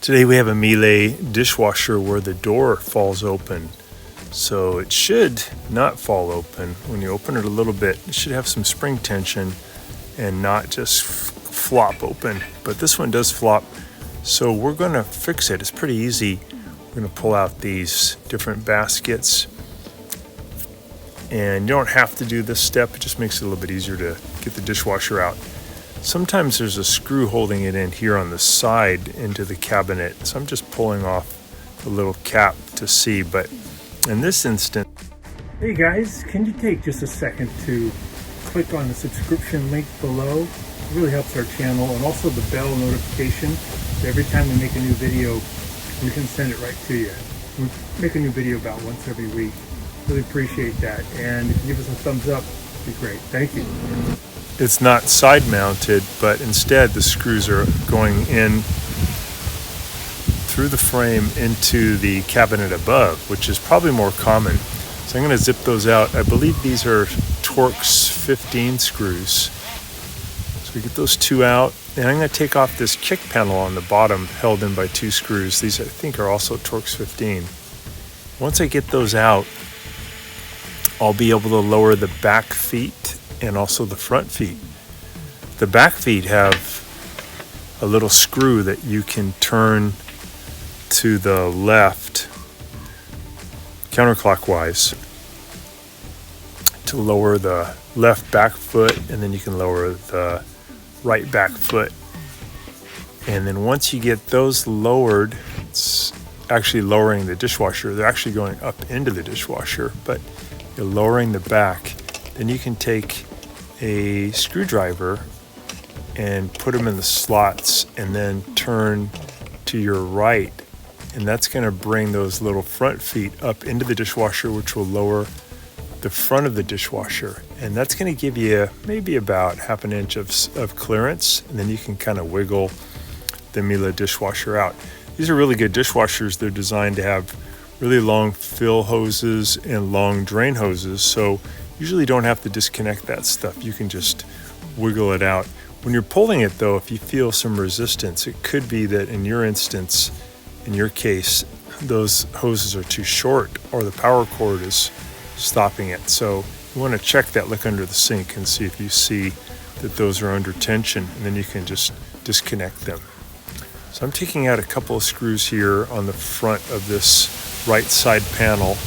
Today we have a Miele dishwasher where the door falls open. So it should not fall open. When you open it a little bit, it should have some spring tension and not just flop open. But this one does flop. So we're going to fix it. It's pretty easy. We're going to pull out these different baskets. And you don't have to do this step. It just makes it a little bit easier to get the dishwasher out. Sometimes there's a screw holding it in here on the side into the cabinet. So I'm just pulling off the little cap to see. But in this instance, hey guys, can you take just a second to click on the subscription link below? It really helps our channel, and also the bell notification. So every time we make a new video, we can send it right to you. We make a new video about once every week. Really appreciate that. And if you give us a thumbs up, it'd be great. Thank you. It's not side mounted, but instead the screws are going in through the frame into the cabinet above, which is probably more common. So I'm going to zip those out. I believe these are Torx 15 screws. So we get those two out, and I'm going to take off this kick panel on the bottom held in by two screws. These I think are also Torx 15. Once I get those out, I'll be able to lower the back feet and also the front feet. The back feet have a little screw that you can turn to the left counterclockwise to lower the left back foot, and then you can lower the right back foot. And then once you get those lowered, it's actually lowering the dishwasher. They're actually going up into the dishwasher, but you're lowering the back. Then you can take a screwdriver and put them in the slots and then turn to your right, and that's going to bring those little front feet up into the dishwasher, which will lower the front of the dishwasher, and that's going to give you maybe about half an inch of clearance, and then you can kind of wiggle the Miele dishwasher out. These are really good dishwashers. They're designed to have really long fill hoses and long drain hoses, so usually don't have to disconnect that stuff. You can just wiggle it out. When you're pulling it though, if you feel some resistance, it could be that in your instance, in your case, those hoses are too short or the power cord is stopping it. So you want to check that, look under the sink and see if you see that those are under tension, and then you can just disconnect them. So I'm taking out a couple of screws here on the front of this right side panel.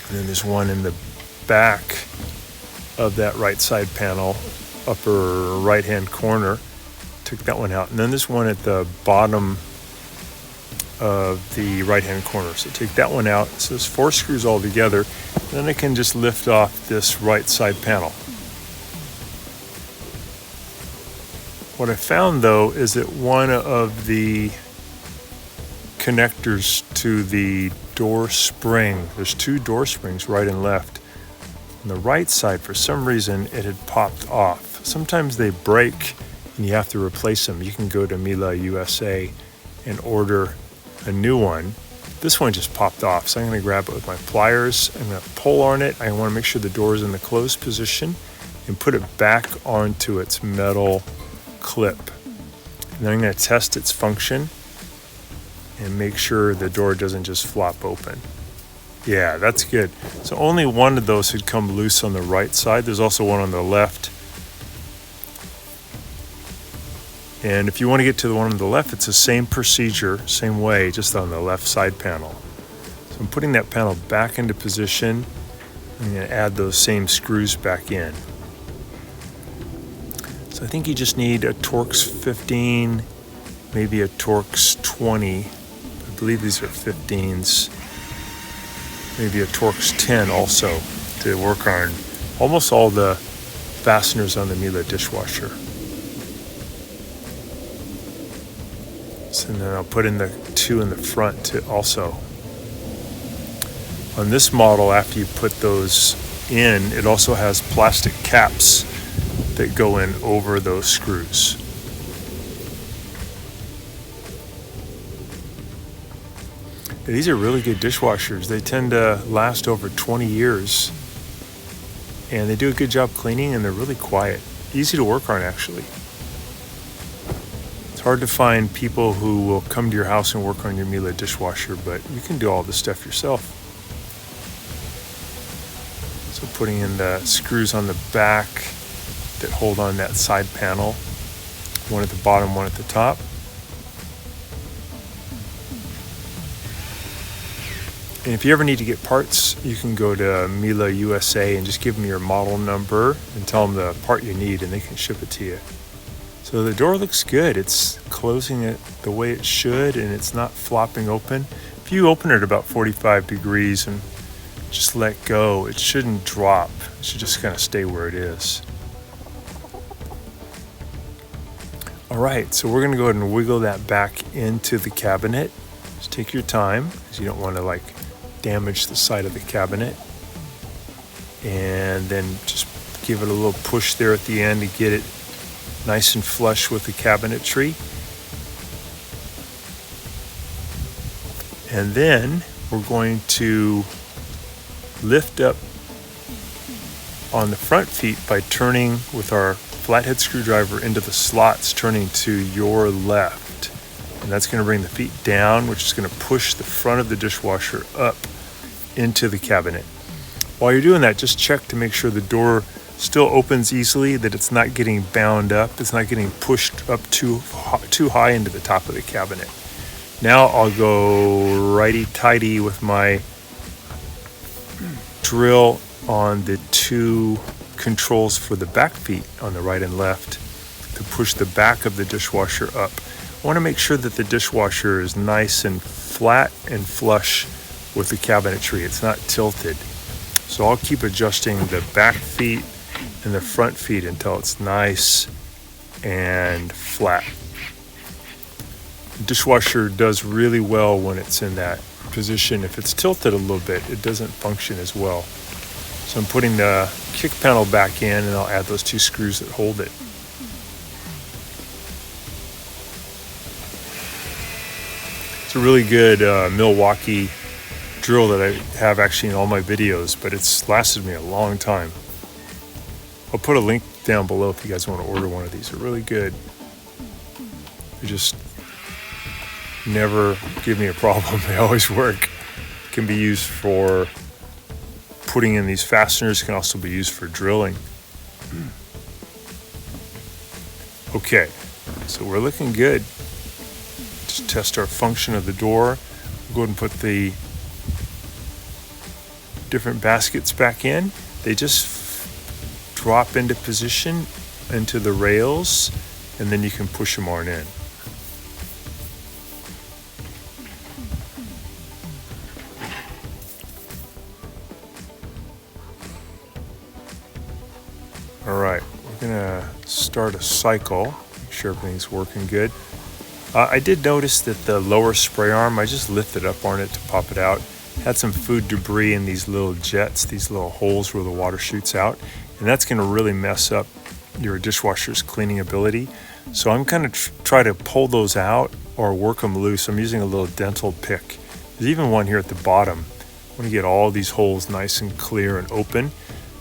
And then there's one in the back of that right side panel, upper right hand corner. Took that one out. And then there's one at the bottom of the right hand corner. So take that one out. So there's 4 screws all together. And then I can just lift off this right side panel. What I found though is that one of the connectors to the door spring, there's 2 door springs, right and left. On the right side, for some reason, it had popped off. Sometimes they break and you have to replace them. You can go to Miele USA and order a new one. This one just popped off, so I'm going to grab it with my pliers. I'm going to pull on it. I want to make sure the door is in the closed position and put it back onto its metal clip. And then I'm going to test its function and make sure the door doesn't just flop open. Yeah, that's good. So only one of those had come loose on the right side. There's also one on the left. And if you want to get to the one on the left, it's the same procedure, same way, just on the left side panel. So I'm putting that panel back into position. I'm going to add those same screws back in. So I think you just need a Torx 15, maybe a Torx 20. I believe these are 15s. Maybe a Torx 10 also to work on almost all the fasteners on the Miele dishwasher. So then I'll put in the 2 in the front to also. On this model, after you put those in, it also has plastic caps that go in over those screws. These are really good dishwashers. They tend to last over 20 years. And they do a good job cleaning, and they're really quiet. Easy to work on, actually. It's hard to find people who will come to your house and work on your Miele dishwasher, but you can do all this stuff yourself. So putting in the screws on the back that hold on that side panel, one at the bottom, one at the top. And if you ever need to get parts, you can go to Miele USA and just give them your model number and tell them the part you need, and they can ship it to you. So the door looks good. It's closing it the way it should, and it's not flopping open. If you open it about 45 degrees and just let go, it shouldn't drop. It should just kind of stay where it is. All right, so we're gonna go ahead and wiggle that back into the cabinet. Just take your time, because you don't want to damage the side of the cabinet. And then just give it a little push there at the end to get it nice and flush with the cabinetry. And then we're going to lift up on the front feet by turning with our flathead screwdriver into the slots, turning to your left. And that's going to bring the feet down, which is going to push the front of the dishwasher up into the cabinet. While you're doing that, just check to make sure the door still opens easily, that it's not getting bound up, it's not getting pushed up too high into the top of the cabinet. Now I'll go righty-tighty with my drill on the two controls for the back feet on the right and left to push the back of the dishwasher up. I want to make sure that the dishwasher is nice and flat and flush with the cabinetry. It's not tilted. So I'll keep adjusting the back feet and the front feet until it's nice and flat. The dishwasher does really well when it's in that position. If it's tilted a little bit, it doesn't function as well. So I'm putting the kick panel back in, and I'll add those two screws that hold it. It's a really good Milwaukee drill that I have actually in all my videos, but it's lasted me a long time. I'll put a link down below if you guys want to order one of these. They're really good. They just never give me a problem. They always work. Can be used for putting in these fasteners, can also be used for drilling. Okay, so we're looking good. Just test our function of the door. We'll go ahead and put the different baskets back in. They just drop into position into the rails, and then you can push them on in. All right, we're gonna start a cycle, make sure everything's working good. I did notice that the lower spray arm, I just lifted up on it to pop it out. Had some food debris in these little jets, these little holes where the water shoots out, and that's gonna really mess up your dishwasher's cleaning ability. So I'm gonna try to pull those out or work them loose. I'm using a little dental pick. There's even one here at the bottom. I wanna get all these holes nice and clear and open.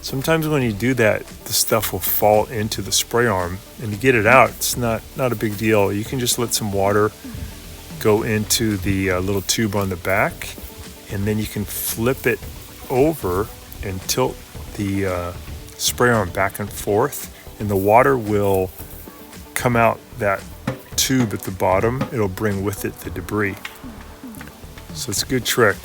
Sometimes when you do that, the stuff will fall into the spray arm, and to get it out, it's not a big deal. You can just let some water go into the little tube on the back, and then you can flip it over and tilt the spray arm back and forth, and the water will come out that tube at the bottom. It'll bring with it the debris. So it's a good trick.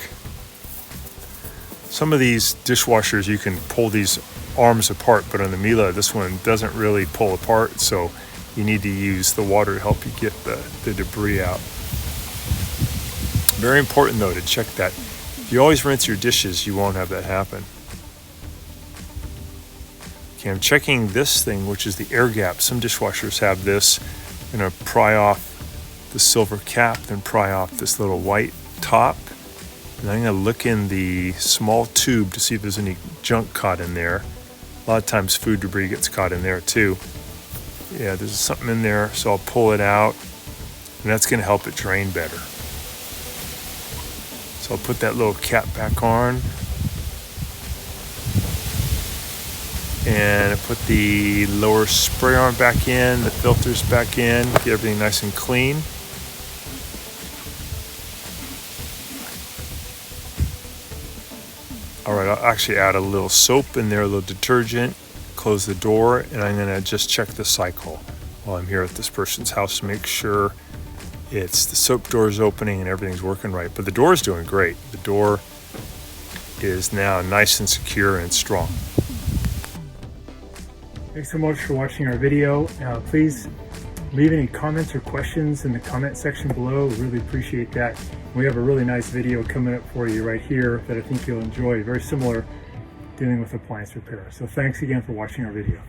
Some of these dishwashers, you can pull these arms apart, but on the Miele, this one doesn't really pull apart, so you need to use the water to help you get the debris out. Very important, though, to check that. If you always rinse your dishes, you won't have that happen. Okay, I'm checking this thing, which is the air gap. Some dishwashers have this. I'm going to pry off the silver cap, then pry off this little white top. And I'm going to look in the small tube to see if there's any junk caught in there. A lot of times food debris gets caught in there too. Yeah, there's something in there, so I'll pull it out, and that's going to help it drain better. So I'll put that little cap back on. And I put the lower spray arm back in, the filters back in, get everything nice and clean. All right, I'll actually add a little soap in there, a little detergent, close the door, and I'm gonna just check the cycle while I'm here at this person's house to make sure the soap door is opening and everything's working right. But the door is doing great. The door is now nice and secure and strong. Thanks so much for watching our video. Please leave any comments or questions in the comment section below. We really appreciate that. We have a really nice video coming up for you right here that I think you'll enjoy. Very similar, dealing with appliance repair. So thanks again for watching our video.